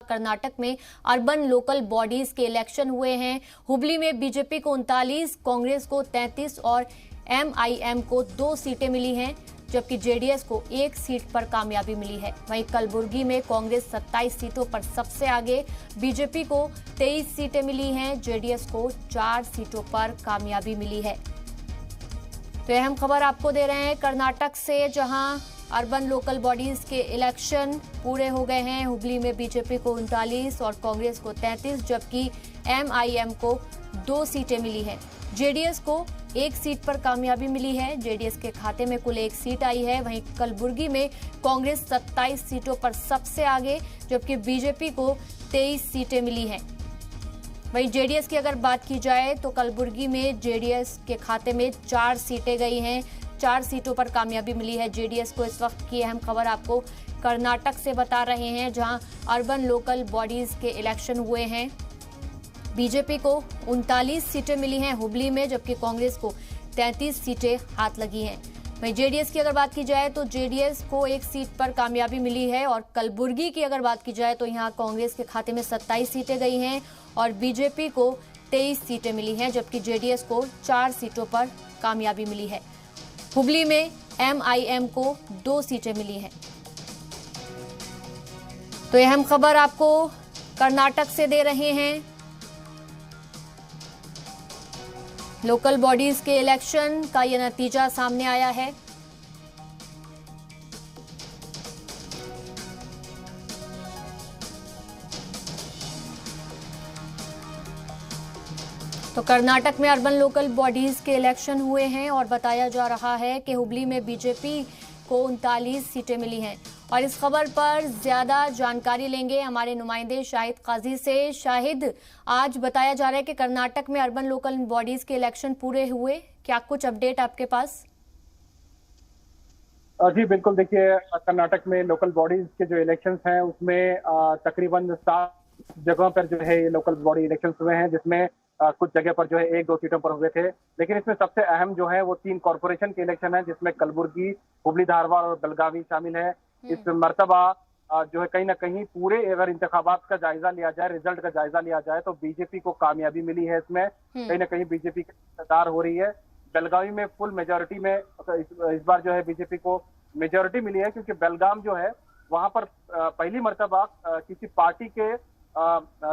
कर्नाटक में urban local bodies के election हुए हैं। हुबली में बीजेपी को 39, कांग्रेस को 33 और एमआईएम को 2 सीटें मिली हैं, जबकि जेडीएस को 1 सीट पर कामयाबी मिली है। वहीं कलबुर्गी में कांग्रेस 27 सीटों पर सबसे आगे, बीजेपी को 23 सीटें मिली हैं, जेडीएस को 4 सीटों पर कामयाबी मिली है। तो अहम खबर आपको दे रहे हैं कर्नाटक से, जहां अर्बन लोकल बॉडीज के इलेक्शन पूरे हो गए हैं। हुबली में बीजेपी को 39 और कांग्रेस को 33, जबकि एमआईएम को 2 सीटें मिली हैं। जेडीएस को 1 सीट पर कामयाबी मिली है। जेडीएस के खाते में कुल 1 सीट आई है। वहीं कलबुर्गी में कांग्रेस 27 सीटों पर सबसे आगे, जबकि बीजेपी को 23 सीटें मिली हैं। वहीं जेडीएस की अगर बात की जाए तो कलबुर्गी में जेडीएस के खाते में 4 सीटें गई हैं। 4 सीटों पर कामयाबी मिली है जेडीएस को। इस वक्त की अहम खबर आपको कर्नाटक से बता रहे हैं, जहां अर्बन लोकल बॉडीज के इलेक्शन हुए हैं। बीजेपी को 39 सीटें मिली हैं हुबली में, जबकि कांग्रेस को 33 सीटें हाथ लगी हैं। वहीं जेडीएस की अगर बात की जाए तो जेडीएस को 1 सीट पर कामयाबी मिली है। और कलबुर्गी की अगर बात की जाए तो यहां कांग्रेस के खाते में 27 सीटें गई हैं और बीजेपी को 23 सीटें मिली हैं, जबकि जेडीएस को 4 सीटों पर कामयाबी मिली है। हुबली में एमआईएम को 2 सीटें मिली हैं। तो अहम खबर आपको कर्नाटक से दे रहे हैं। लोकल बॉडीज के इलेक्शन का यह नतीजा सामने आया है। तो कर्नाटक में अर्बन लोकल बॉडीज के इलेक्शन हुए हैं और बताया जा रहा है कि हुबली में बीजेपी को 39 सीटें मिली हैं। और इस खबर पर ज्यादा जानकारी लेंगे हमारे नुमाइंदे शाहिद काजी से। शाहिद, आज बताया जा रहा है कि कर्नाटक में अर्बन लोकल बॉडीज के इलेक्शन पूरे हुए, क्या कुछ अपडेट आपके पास? जी बिल्कुल, देखिए कर्नाटक में लोकल बॉडीज के जो इलेक्शंस हैं उसमें तकरीबन 7 जगहों पर जो है ये लोकल बॉडी इलेक्शंस हुए हैं, जिसमें कुछ जगह पर जो है 1-2 सीटों पर हुए थे। लेकिन इसमें सबसे अहम जो है वो 3 कॉरपोरेशन के इलेक्शन है, जिसमें कलबुर्गी, हुबली धारवाड़ और बेलगावी शामिल है। इस मर्तबा जो है कहीं ना कहीं पूरे अगर इंतखाबात का जायजा लिया जाए, रिजल्ट का जायजा लिया जाए, तो बीजेपी को कामयाबी मिली है। इसमें कहीं ना कहीं बीजेपी की सरदार हो रही है। बेलगावी में फुल मेजोरिटी में इस बार जो है बीजेपी को मेजोरिटी मिली है, क्योंकि बेलगाम जो है वहां पर पहली मर्तबा किसी पार्टी के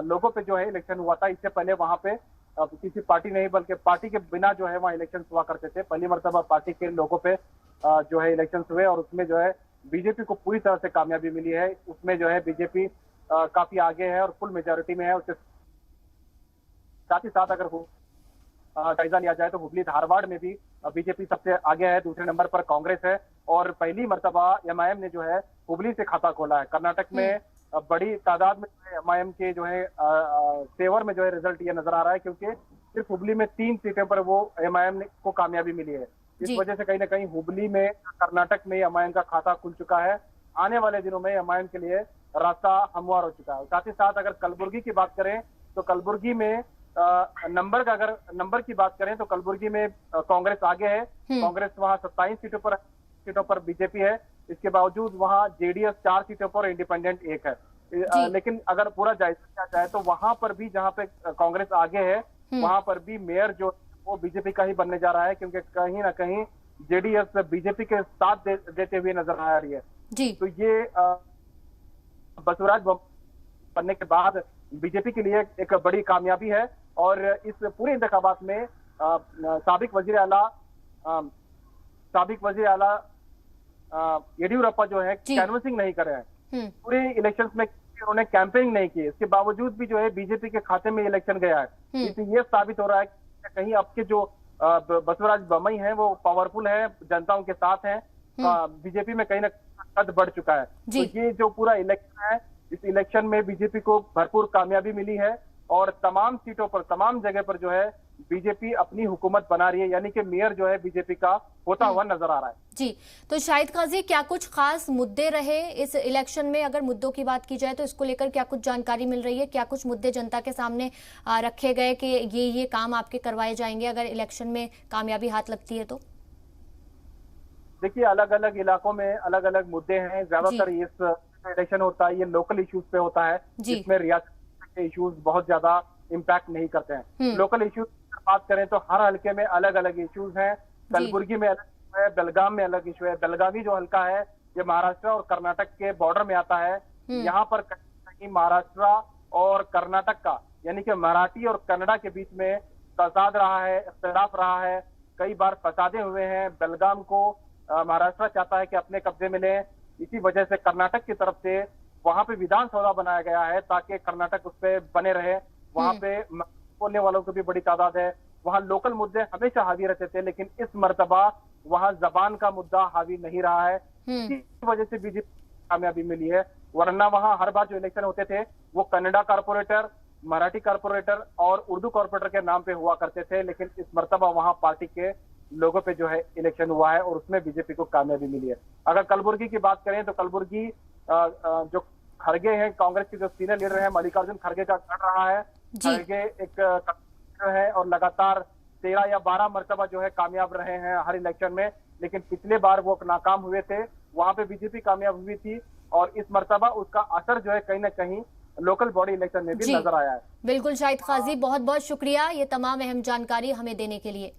लोगों पे जो है इलेक्शन हुआ था। इससे पहले वहां पे किसी पार्टी नहीं बल्कि पार्टी के बिना जो है वहाँ इलेक्शन हुआ करते थे। पहली मर्तबा पार्टी के लोगों पे जो है इलेक्शन हुए और उसमें जो है बीजेपी को पूरी तरह से कामयाबी मिली है। उसमें जो है बीजेपी काफी आगे है और फुल मेजोरिटी में है। उसके साथ ही साथ अगर जायजा लिया जाए तो हुबली धारवाड़ में भी बीजेपी सबसे आगे है, दूसरे नंबर पर कांग्रेस है और पहली मर्तबा एमआईएम ने जो है हुबली से खाता खोला है। कर्नाटक में बड़ी तादाद में एमआईएम के जो है फेवर में जो है रिजल्ट ये नजर आ रहा है, क्योंकि सिर्फ हुबली में 3 सीटें पर वो एमआईएम को कामयाबी मिली है। इस वजह से कहीं ना कहीं हुबली में कर्नाटक में एमआईएम का खाता खुल चुका है। आने वाले दिनों में एमआईएम के लिए रास्ता हमवार हो चुका है। साथ ही साथ अगर कलबुर्गी की बात करें तो कलबुर्गी में नंबर की बात करें तो कलबुर्गी में कांग्रेस आगे है। कांग्रेस वहां 27 सीटों पर बीजेपी है। इसके बावजूद वहां जेडीएस 4 सीटों पर, इंडिपेंडेंट 1 है। लेकिन अगर पूरा जायजा लिया जाए तो वहां पर भी जहां पे कांग्रेस आगे है वहां पर भी मेयर जो वो बीजेपी का ही बनने जा रहा है, क्योंकि कहीं ना कहीं जेडीएस बीजेपी के साथ देते हुए नजर आ रही है। तो ये बसवराज बनने के बाद बीजेपी के लिए एक बड़ी कामयाबी है। और इस पूरे इंतखाबात में साबिक वजीर आला येडियुरप्पा जो है कैनवसिंग नहीं कर रहे हैं। पूरे इलेक्शंस में उन्होंने कैंपेनिंग नहीं की, इसके बावजूद भी जो है बीजेपी के खाते में इलेक्शन गया है। इससे ये साबित हो रहा है कि कहीं अब के जो बसवराज बोम्मई हैं वो पावरफुल है, जनताओं के साथ हैं। बीजेपी में कहीं ना कद बढ़ चुका है। तो ये जो पूरा इलेक्शन है, इस इलेक्शन में बीजेपी को भरपूर कामयाबी मिली है और तमाम सीटों पर, तमाम जगह पर जो है बीजेपी अपनी हुकूमत बना रही है, यानी कि मेयर जो है बीजेपी का होता हुआ नजर आ रहा है। जी, तो शाहिद काजी, क्या कुछ खास मुद्दे रहे इस इलेक्शन में? अगर मुद्दों की बात की जाए तो इसको लेकर क्या कुछ जानकारी मिल रही है? क्या कुछ मुद्दे जनता के सामने रखे गए कि ये काम आपके करवाए जाएंगे अगर इलेक्शन में कामयाबी हाथ लगती है तो? देखिए, अलग अलग इलाकों में अलग अलग मुद्दे हैं। ज्यादातर इस इलेक्शन होता है ये लोकल इश्यूज पे होता है, जिसमें रियासत के इश्यूज बहुत ज्यादा इम्पैक्ट नहीं करते हैं। लोकल इश्यूज की बात करें तो हर हल्के में अलग अलग इश्यूज हैं। कलबुर्गी में अलग इशू है, बेलगाम में अलग इशू है। बेलगावी जो हल्का है ये महाराष्ट्र और कर्नाटक के बॉर्डर में आता है। यहाँ पर कहीं महाराष्ट्र और कर्नाटक का यानी कि मराठी और कन्नड़ा के बीच में फसाद रहा है, इख्तिलाफ रहा है, कई बार फसादे हुए हैं। बेलगाम को महाराष्ट्र चाहता है कि अपने कब्जे में ले, इसी वजह से कर्नाटक की तरफ से वहां पे विधानसभा बनाया गया है ताकि कर्नाटक उस पर बने रहे। वहां पे बोलने वालों की भी बड़ी तादाद है। वहां लोकल मुद्दे हमेशा हावी रहते थे, लेकिन इस मर्तबा वहां जबान का मुद्दा हावी नहीं रहा है। इसी वजह से बीजेपी कामयाबी मिली है, वरना वहां हर बार जो इलेक्शन होते थे वो कन्नड़ा कारपोरेटर, मराठी कारपोरेटर और उर्दू कारपोरेटर के नाम पे हुआ करते थे। लेकिन इस मर्तबा वहां पार्टी के लोगों पे जो है इलेक्शन हुआ है और उसमें बीजेपी को कामयाबी मिली है। अगर कलबुर्गी की बात करें तो कलबुर्गी जो खड़गे हैं, कांग्रेस के जो सीनियर लीडर हैं मल्लिकार्जुन खड़गे का गढ़ रहा है। खड़गे एक है और लगातार 13 या 12 मर्तबा जो है कामयाब रहे हैं हर इलेक्शन में, लेकिन पिछले बार वो नाकाम हुए थे, वहां पे बीजेपी कामयाब हुई थी और इस मर्तबा उसका असर जो है कहीं ना कहीं लोकल बॉडी इलेक्शन में भी नजर आया है। बिल्कुल शाहिद काजी, बहुत बहुत शुक्रिया ये तमाम अहम जानकारी हमें देने के लिए।